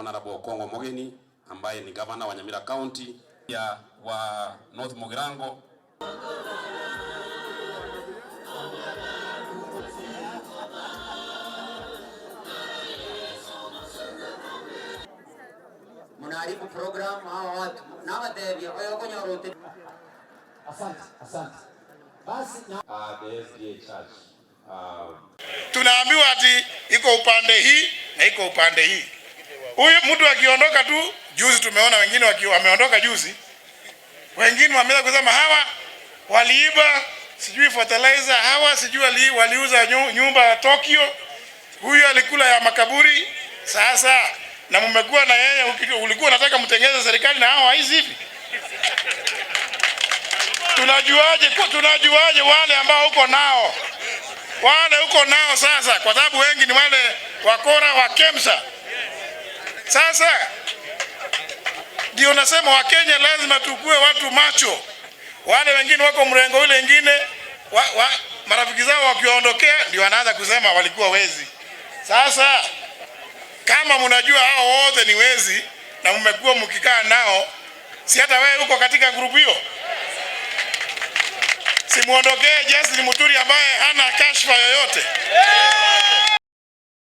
Honorable Kongo Mogeni ambaye ni governor wa Nyamira County, ya wa North Mugirango. Munaharibu program hawa watu na wadevi kwa konyorote. Asante. Basi na the SDA Church. Tunaambiwa ati iko upande hii na iko upande hii. Huyu mtu akiondoka tu, juzi tumeona wengine wameondoka juzi. Wengine wameanza kusema hawa waliiba sijui fertilizer, hawa sijui waliuza nyumba Tokyo. Huyu alikula ya makaburi. Sasa na mmekuwa na yeye, ulikuwa unataka mtengeze serikali na hawa hizi hivi. Tunajuaje wale ambao uko nao? Wale uko nao sasa, kwa sababu wengi ni wale wakora wa Kemsa. Sasa ndio nasema Wakenya lazima tukue watu macho. Wale wengine wako mrengo ule wengine, marafiki zao wakiondokea ndio wanaanza kusema walikuwa wezi. Sasa kama mnajua hao wote ni wezi na mmekuwa mkikaa nao, si hata wewe uko katika grupu hiyo? Simuondokee Justin Muturi ambaye hana kashfa yoyote.